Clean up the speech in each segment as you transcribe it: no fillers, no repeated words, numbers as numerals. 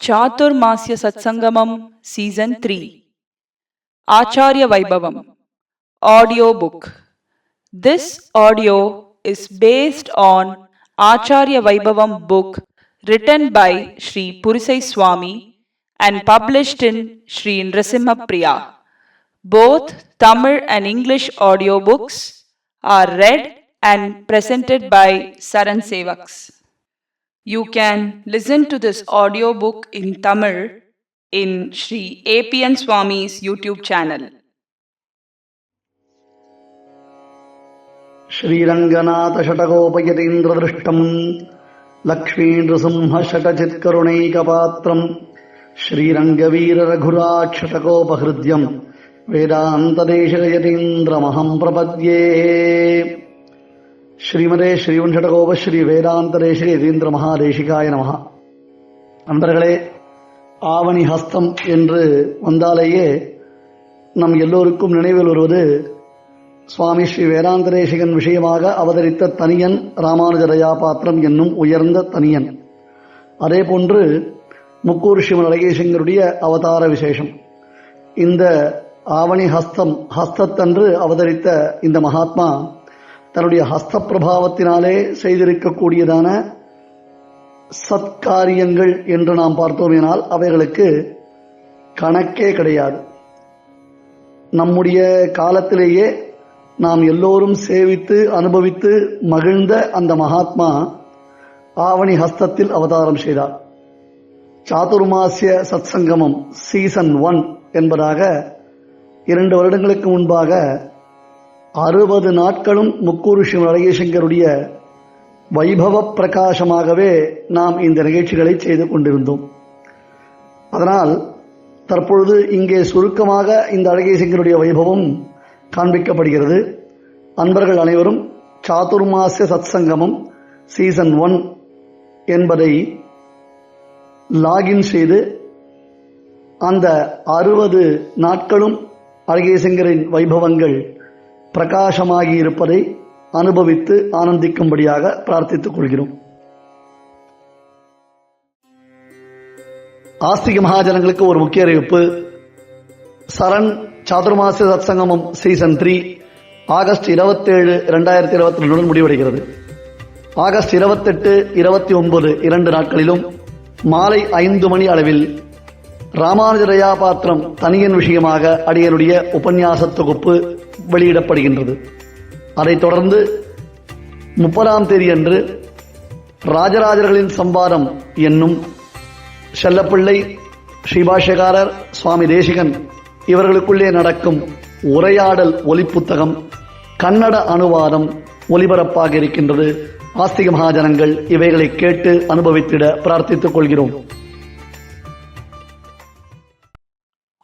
Chaathurmaasya Sathsangamam Season 3 Acharya Vaibhavam Audio Book. This audio is based on Acharya Vaibhavam book written by Sri Purisai Swami and published in Sri Nrasimha Priya. Both Tamil and English audio books are read and presented by SARAN Sevaks. You can listen to this audiobook in Tamil in Sri APNSwami's YouTube channel. Sriranganath Shatagopayatindradrashtam Lakshmindrusimha Shatachitkrunaikapatram Srirangaveera Raghurat Shatakopahridyam Vedantadeshayatindramaham Prapadye ஸ்ரீமதே ஸ்ரீவன்ஷடகோப ஸ்ரீ வேதாந்ததேசிக யதீந்திர மகாதேசிகாய நமஹ. நண்பர்களே, ஆவணி ஹஸ்தம் என்று வந்தாலேயே நம் எல்லோருக்கும் நினைவில் வருவது சுவாமி ஸ்ரீ வேதாந்ததேசிகன் விஷயமாக அவதரித்த தனியன் ராமானுஜ தயாபாத்திரம் என்னும் உயர்ந்த தனியன். அதே போன்று முக்கூர் ஸ்ரீமத் அழகேசங்கருடைய அவதார விசேஷம். இந்த ஆவணி ஹஸ்தத்தன்று அவதரித்த இந்த மகாத்மா தன்னுடைய ஹஸ்த பிரபாவத்தினாலே செய்திருக்கக்கூடியதான சத்காரியங்கள் என்று நாம் பார்த்தோமேனால் அவைகளுக்கு கணக்கே கிடையாது. நம்முடைய காலத்திலேயே நாம் எல்லோரும் சேவித்து அனுபவித்து மகிழ்ந்த அந்த மகாத்மா ஆவணி ஹஸ்தத்தில் அவதாரம் செய்தார். சாதுர்மாசிய சத்சங்கமம் சீசன் 1 என்பதாக 2 வருடங்களுக்கு முன்பாக 60 நாட்களும் முக்கூர் ஸ்ரீ அழகேசங்கருடைய வைபவ பிரகாசமாகவே நாம் இந்த நிகழ்ச்சிகளை செய்து கொண்டிருந்தோம். அதனால் தற்பொழுது இங்கே சுருக்கமாக இந்த அழகேசங்கருடைய வைபவம் காண்பிக்கப்படுகிறது. அன்பர்கள் அனைவரும் சாதுர்மாசிய சத்சங்கமம் சீசன் 1 என்பதை லாகின் செய்து அந்த 60 நாட்களும் அழகேசங்கரின் வைபவங்கள் பிரகாசமாகி இருப்பதை அனுபவித்து ஆனந்திக்கும்படியாக பிரார்த்தித்துக் கொள்கிறோம். ஆஸ்திக மகாஜனங்களுக்கு ஒரு முக்கிய அறிவிப்பு. சரண் சாதுர்மாசிய சத்சங்கமம் சீசன் 3 ஆகஸ்ட் 27, 2022 முடிவடைகிறது. ஆகஸ்ட் 28, 29 2 நாட்களிலும் மாலை 5 மணி அளவில் ராமானுஜ தயாபாத்திரம் தனியன் விஷயமாக அடியனுடைய உபன்யாச தொகுப்பு வெளியிடப்படுகின்றது. அதைத் தொடர்ந்து 30ஆம் தேதி அன்று ராஜராஜர்களின் சம்பாதம் என்னும் செல்லப்பிள்ளை, ஸ்ரீபாஷ்யகாரர், சுவாமி தேசிகன் இவர்களுக்குள்ளே நடக்கும் உரையாடல் ஒலிப்புத்தகம் கன்னட அனுவாதம் ஒலிபரப்பாக இருக்கின்றது. ஆஸ்திக மகாஜனங்கள் இவைகளை கேட்டு அனுபவித்திட பிரார்த்தித்துக் கொள்கிறோம்.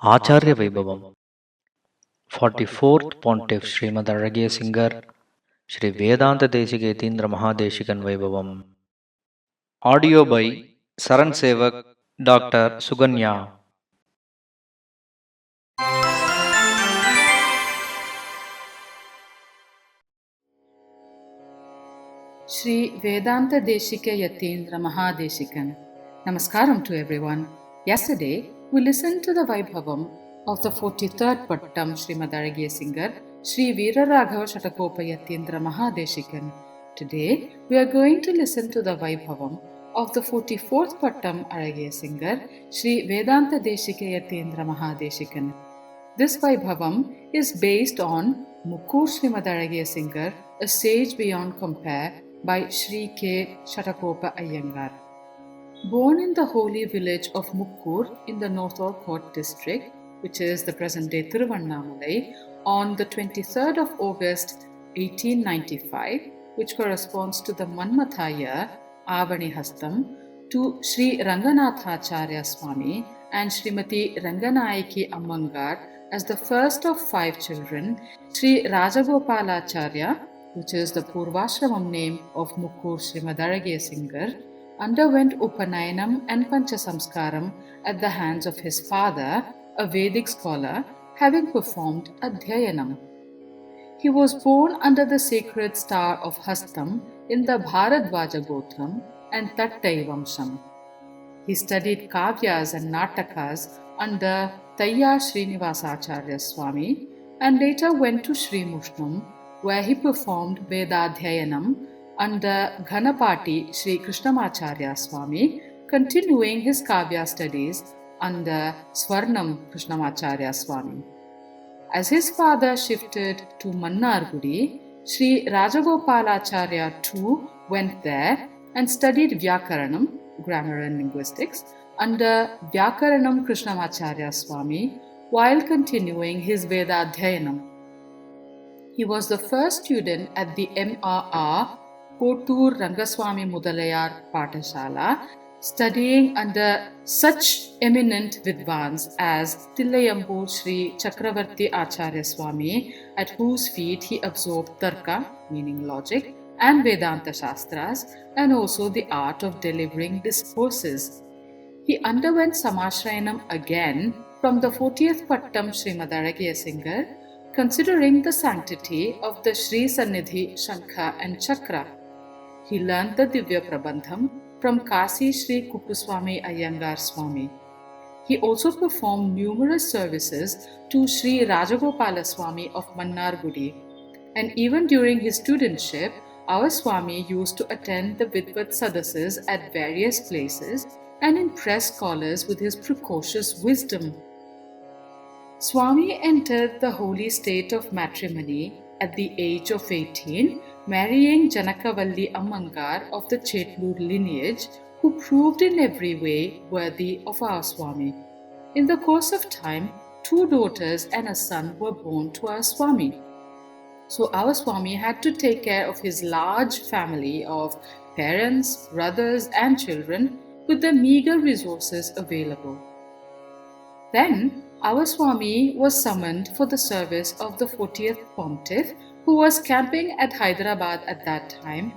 Acharya Vaibhavam 44th Pontiff Srimadh Azhagiya Singar Shri Vedanta Desika Yatindra Mahadeshikan Vaibhavam. Audio by Saran Sevak Dr. Suganya. Shri Vedanta Desika Yatindra Mahadeshikan. Namaskaram to everyone. Yesterday, we listened to the Vaibhavam of the 43rd Pattam Srimadh Azhagiya Singar, Sri Veeraraghava Shatakopa Yatindra Mahadeshikan. Today, we are going to listen to the Vaibhavam of the 44th Pattam Azhagiya Singar, Sri Vedanta Desika Yatindra Mahadeshikan. This Vaibhavam is based on Mukkur Srimadh Azhagiya Singar, a sage beyond compare, by Sri K. Shatakopa Iyengar. Born in the holy village of Mukkur in the Northorkot district, which is the present-day Thiruvannamalai, on the 23rd of August 1895, which corresponds to the Manmatha year, Avani Hastam, to Sri Ranganatharaya Swami and Srimati Ranganayaki Ammangar as the first of 5 children, Sri Rajagopalacharya, which is the Purvashramam name of Mukkur Srimadh Azhagiya Singar, underwent Upanayanam and Panchasamskaram at the hands of his father, a Vedic scholar, having performed Adhyayanam. He was born under the sacred star of Hastam in the Bharadvaja Gotram and Tattai Vamsham. He studied kavyas and natakas under Tayya Srinivasacharya Swami and later went to Sri Mushnam, where he performed Vedadhyayanam under Ghanapati Sri Krishnamacharya Swami, continuing his kavya studies under Swarnam Krishnamacharya Swami. As his father shifted to Mannargudi, Sri Rajagopalacharya too went there and studied Vyakaranam, grammar and linguistics, under Vyakaranam Krishnamacharya Swami while continuing his Vedadhyayanam. He was the first student at the MRR Kottur Rangaswami Mudalayar Patashala, studying under such eminent Vidvans as Tillayambur Sri Chakravarti Acharya Swami, at whose feet he absorbed Tarka, meaning logic, and Vedanta Shastras, and also the art of delivering discourses. He underwent Samashrayanam again from the 40th Pattam Srimadh Azhagiya Singar, considering the sanctity of the Sri Sannidhi Shankha and Chakra. He learned the Divya Prabandham from Kasi Sri Kuppuswami Iyengar Swami. He also performed numerous services to Sri Rajagopala Swami of Mannargudi, and even during his studentship, our Swami used to attend the Vidvat Sadasas at various places and impress scholars with his precocious wisdom. Swami entered the holy state of matrimony at the age of 18, marrying Janakavalli Ammangar of the Chetlur lineage, who proved in every way worthy of our Swami. In the course of time, 2 daughters and a son were born to our Swami. So our Swami had to take care of his large family of parents, brothers and children with the meager resources available. Then our Swami was summoned for the service of the 40th Pontiff, who was camping at Hyderabad at that time,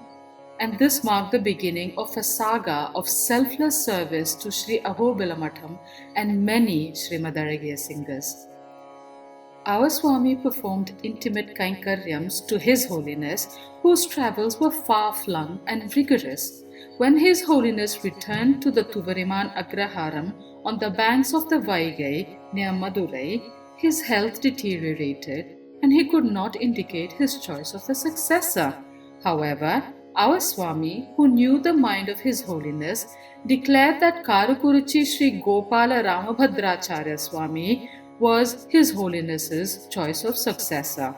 and this marked the beginning of a saga of selfless service to Sri Ahobila Matham and many Srimad Azhagiya Singars. Our Swami performed intimate kainkaryams to His Holiness, whose travels were far-flung and rigorous. When His Holiness returned to the Tuvariman Agraharam on the banks of the Vaigai near Madurai, his health deteriorated and he could not indicate his choice of a successor. However, our Swami, who knew the mind of His Holiness, declared that Karukuruchi Sri Gopala Ramabhadracharya Swami was His Holiness's choice of successor.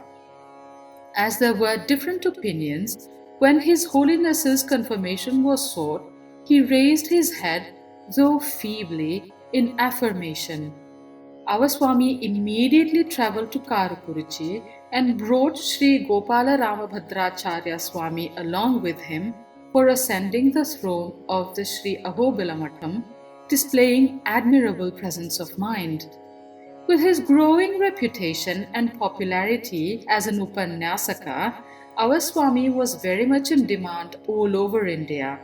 As there were different opinions, when His Holiness's confirmation was sought, he raised his head, though feebly, in affirmation. Our Swami immediately travelled to Karukuruchi and brought Sri Gopala Ramabhadracharya Swami along with him for ascending the throne of the Sri Ahobila Matham, displaying admirable presence of mind. With his growing reputation and popularity as an Upanyasaka, our Swami was very much in demand all over India.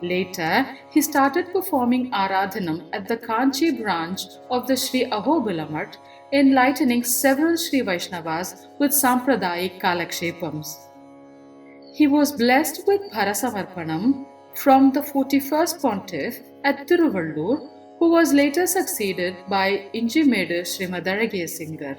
Later, he started performing Aradhanam at the Kanchi branch of the Sri Ahobila Mutt, enlightening several Sri Vaishnavas with Sampradaya Kalakshepams. He was blessed with Bharasamarpanam from the 41st Pontiff at Tiruvallur, who was later succeeded by Injimedu Srimad Azhagiya Singar.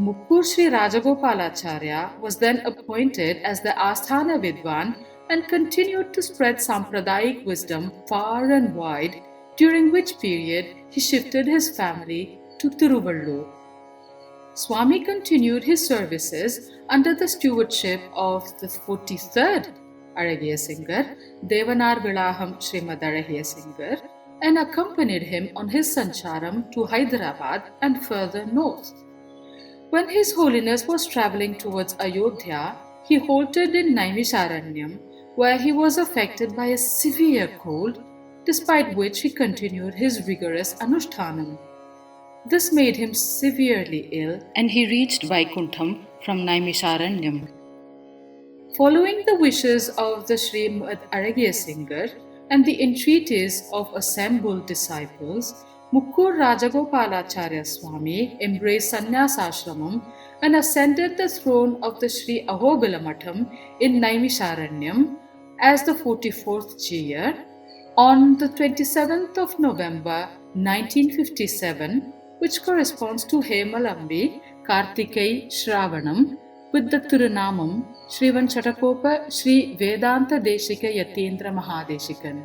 Mukkur Sri Rajagopalacharya was then appointed as the Asthana Vidwan and continued to spread Sampradayic wisdom far and wide, during which period he shifted his family to Tiruvallur. Swami continued his services under the stewardship of the 43rd Azhagiya Singar, Devanar Vilaham Srimad Azhagiya Singar, and accompanied him on his sancharam to Hyderabad and further north. When His Holiness was travelling towards Ayodhya, he halted in Naimisharanyam, where he was affected by a severe cold, despite which he continued his rigorous Anushtanam. This made him severely ill, and he reached Vaikuntham from Naimisharanyam. Following the wishes of the Srimad Azhagiya Singar and the entreaties of assembled disciples, Mukkur Rajagopalacharya Swami embraced Sannyasashramam and ascended the throne of the Sri Ahobila Matham in Naimisharanyam as the 44th Jiya On the 27th of November 1957, which corresponds to Hemalambi Kartikai Shravanam, with the Tirunamam Srivan Chatakopa Sri Vedanta Deshika Yatindra Mahadeshikan.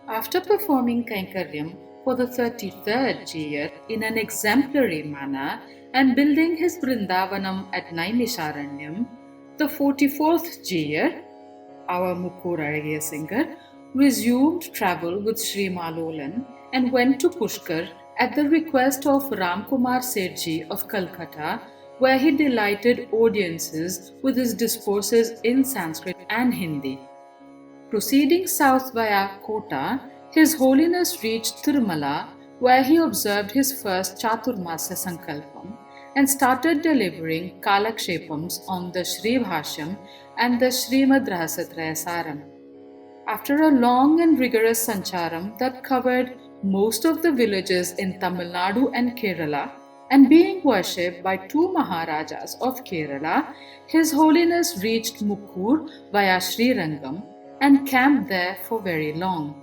After performing Kainkaryam for the 33rd year in an exemplary manner and building his Vrindavanam at Naimisharanyam, the 44th year, our Mukkur Azhagiya Singar resumed travel with Sri Malolan and went to Pushkar at the request of Ramkumar Sethji of Calcutta, where he delighted audiences with his discourses in Sanskrit and Hindi. Proceeding south via Kota, His Holiness reached Tirumala, where he observed his first Chaathurmaasya Sankalpam and started delivering Kalakshepams on the Sri Bhashyam and the Srimad SARAN. After a long and rigorous sancharam that covered most of the villages in Tamil Nadu and Kerala, and being worshipped by two Maharajas of Kerala, His Holiness reached Mukkur via Sri Rangam and camped there for very long.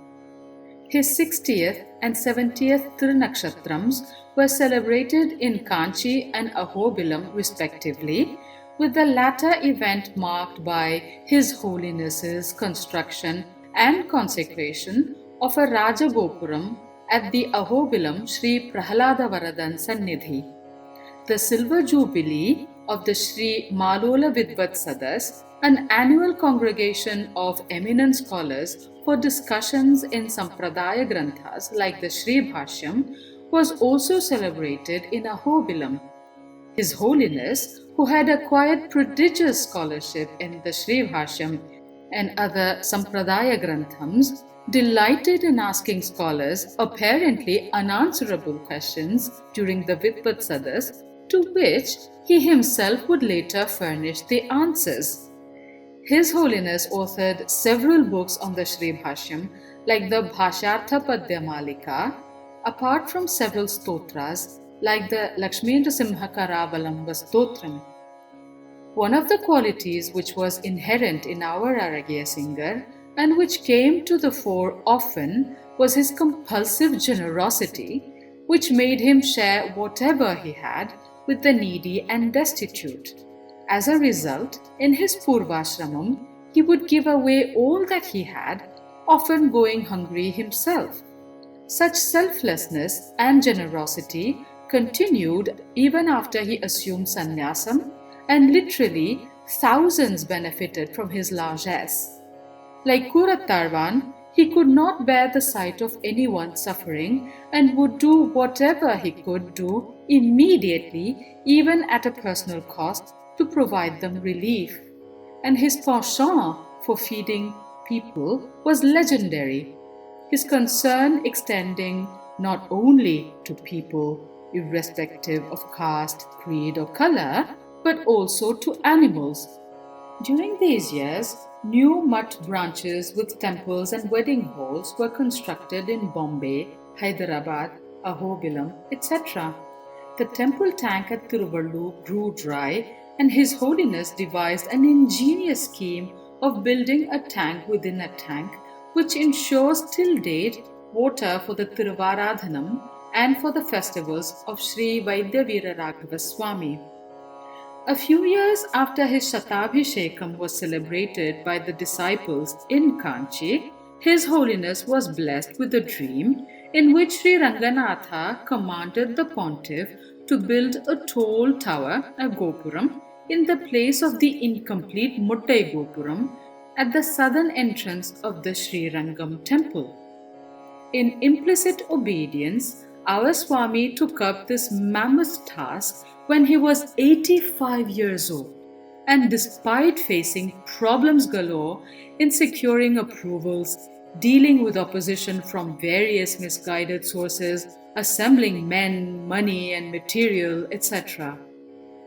His 60th and 70th Tirunakshatrams were celebrated in Kanchi and Ahobilam respectively, with the latter event marked by His Holiness's construction and consecration of a Rajagopuram at the Ahobilam Sri Prahalada Varadan Sannidhi. The Silver Jubilee of the Sri Malola Vidvat Sadas, an annual congregation of eminent scholars for discussions in Sampradaya Granthas like the Sri Bhashyam, was also celebrated in Ahobilam. His Holiness, who had acquired prodigious scholarship in the Sri Bhashyam and other Sampradaya Granthams, delighted in asking scholars apparently unanswerable questions during the Vidvat Sadas, to which he himself would later furnish the answers. His Holiness authored several books on the Sri Bhashyam, like the Bhashyartha Padyamalika, apart from several stotras, like the Lakshmendra Simha Karavalamba Stotram. One of the qualities which was inherent in our Azhagiya Singar and which came to the fore often was his compulsive generosity, which made him share whatever he had with the needy and destitute. As a result, in his Purvashramam, he would give away all that he had, often going hungry himself. Such selflessness and generosity continued even after he assumed sannyasam, and literally thousands benefited from his largesse. Like Kurattarvan, he could not bear the sight of anyone suffering and would do whatever he could do immediately, even at a personal cost, to provide them relief. And his penchant for feeding people was legendary, his concern extending not only to people irrespective of caste, creed or color, but also to animals. During these years, new Mutt branches with temples and wedding halls were constructed in Bombay, Hyderabad, Ahobilam, etc. The temple tank at Tiruvalur grew dry, and His Holiness devised an ingenious scheme of building a tank within a tank, which ensures till date water for the Tiruvaradhanam and for the festivals of Sri Vaidyaveera Raghava Swami. A few years after his Shatabhishekam was celebrated by the disciples in Kanchi, His Holiness was blessed with a dream in which Sri Ranganatha commanded the pontiff to build a tall tower, a Gopuram, in the place of the incomplete Muttai Gopuram at the southern entrance of the Sri Rangam temple. In implicit obedience, our Swami took up this mammoth task when he was 85 years old, and despite facing problems galore in securing approvals, dealing with opposition from various misguided sources, assembling men, money and material, etc.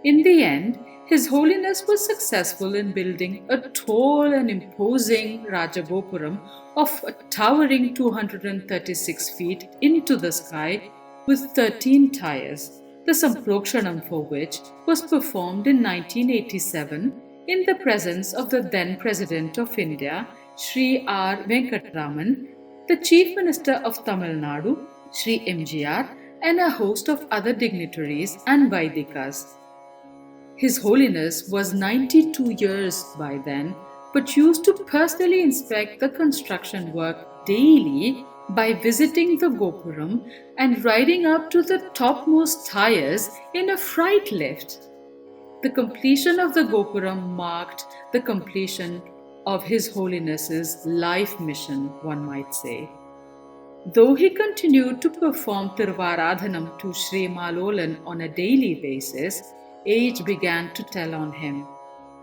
In the end, His Holiness was successful in building a tall and imposing Rajagopuram of a towering 236 feet into the sky with 13 tiers, the Samprokshanam for which was performed in 1987 in the presence of the then President of India, Sri R. Venkatraman, the Chief Minister of Tamil Nadu, Sri MGR, and a host of other dignitaries and Vaidikas. His Holiness was 92 years by then, but used to personally inspect the construction work daily by visiting the Gopuram and riding up to the topmost tiers in a freight lift. The completion of the Gopuram marked the completion of His Holiness's life mission, one might say. Though he continued to perform Tirvaradhanam to Sri Malolan on a daily basis, age began to tell on him,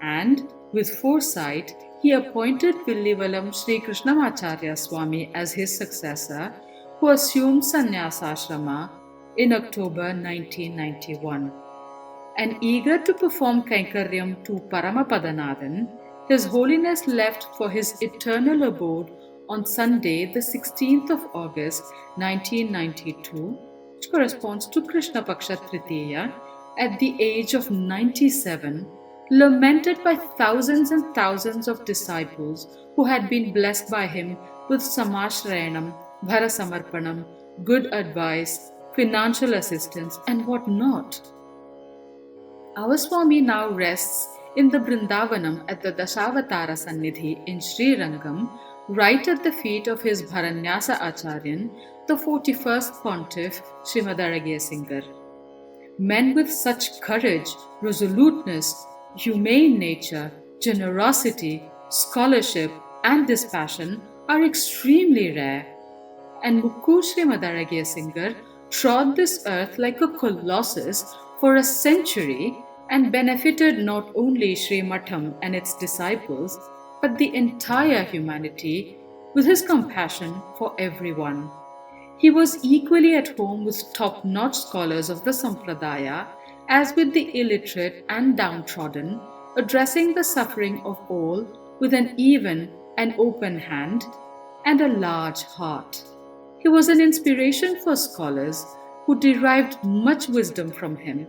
and with foresight, he appointed Villivalam Sri Acharya as his successor, who assumed sannyasashrama in October 1991. And eager to perform Kainkaryam to Paramapadanathan, His Holiness left for his eternal abode on Sunday, the 16th of August 1992, which corresponds to Krishna Paksha Tritiya, at the age of 97, lamented by thousands and thousands of disciples who had been blessed by him with Samashrayanam, Bharasamarpanam, good advice, financial assistance, and what not. Our Swami now rests in the Brindavanam at the Dashavatara Sannidhi in Sri Rangam, right at the feet of his Bharanyasa Acharyan, the 41st Pontiff Srimadh Azhagiya Singar. Men with such courage, resoluteness, humane nature, generosity, scholarship, and dispassion are extremely rare. And Mukku Srimadh Azhagiya Singar trod this earth like a colossus for a century and benefited not only Sri Matham and its disciples, but the entire humanity with his compassion for everyone. He was equally at home with top-notch scholars of the Sampradaya as with the illiterate and downtrodden, addressing the suffering of all with an even and open hand and a large heart. He was an inspiration for scholars who derived much wisdom from him,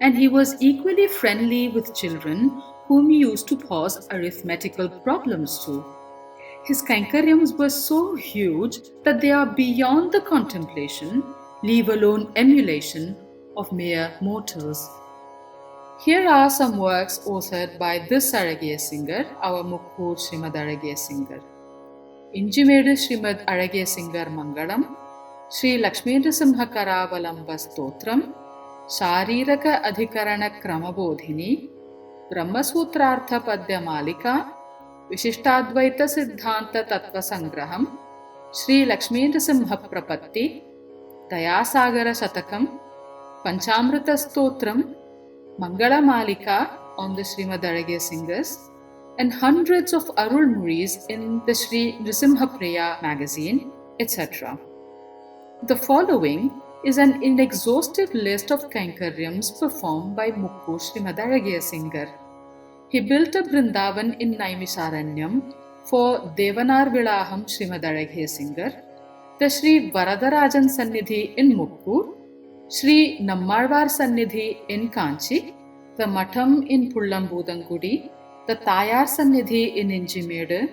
and he was equally friendly with children whom he used to pose arithmetical problems to. His Kainkaryams were so huge that they are beyond the contemplation, leave alone emulation, of mere mortals. Here are some works authored by this Azhagiya Singar, our Mukku Srimadh Azhagiya Singar. Injimedu Srimadh Azhagiya Singar Mangalam, Sri Lakshmindra Karavalamba Stotram, Shariraka Adhikarana Kramabodhini, Brahmasutrartha Padya Malika, Vishishtadvaita Siddhanta Tattva Sangraham, Sri Lakshmindra Prapatti, Dayasagara Shatakam, Panchamrita Stotram, Mangala Malika on the Srimadh Azhagiya Singars, and hundreds of Arul Muris in the Sri Nrisimhapriya magazine, etc. The following is an inexhaustive list of Kainkaryams performed by Mukku Srimadh Azhagiya Singar. He built a Brindavan in Naimisaranyam for Devanar Vilaham Srimadh Azhagiya Singar, the Sri Varadarajan Sannidhi in Mukku, Sri Nammalvar Sannidhi in Kanchi, the Matham in Pullambudangudi, the Tayar Sannidhi in Injimedu,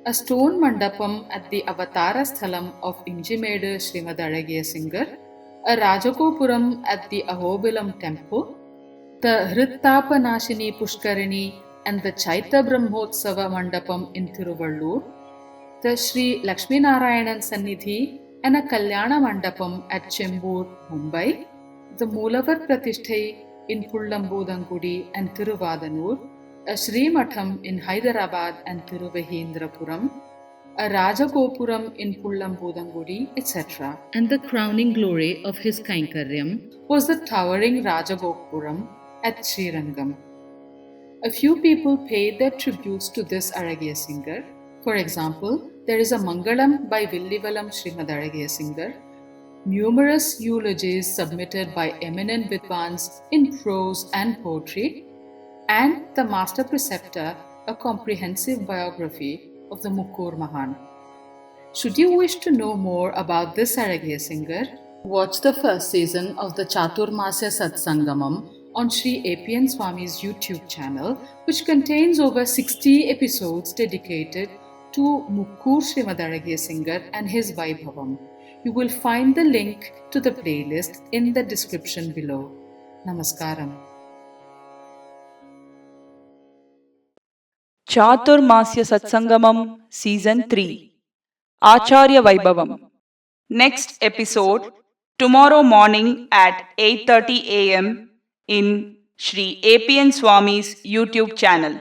a stone mandapam at the Avatara Sthalam of Injimedu Srimadh Azhagiya Singar, a Rajagopuram at the Ahobilam temple, the Hrittapanashini Pushkarini and the Chaita Brahmotsava Mandapam in Tiruvallur, the Sri Lakshmi Narayanan Sannidhi and a Kalyana Mandapam at Chembur, Mumbai, the Moolavar Pratisthai in Pullambudangudi and Tiruvadanur, a Sri Matham in Hyderabad and Tiruvahindrapuram, a Rajagopuram in Pullambudangudi, etc. And the crowning glory of his Kainkaryam was the towering Rajagopuram at Srirangam. A few people paid their tributes to this Azhagiya Singar. For example, there is a Mangalam by Villivalam Srimadh Azhagiya Singar, numerous eulogies submitted by eminent Vidwans in prose and poetry, and the Master Preceptor, a comprehensive biography of the Mukkur Mahan. Should you wish to know more about this Azhagiya Singar, watch the first season of the Chaathurmaasya Sathsangamam on Sri APNSwami's YouTube channel, which contains over 60 episodes dedicated to Mukkur Srimadh Azhagiya Singar and his Vaibhavam. You will find the link to the playlist in the description below. Namaskaram. Chaathurmaasya Sathsangamam Season 3 Acharya Vaibhavam. Next episode tomorrow morning at 8:30 a.m. in Shri APNSwami's YouTube channel.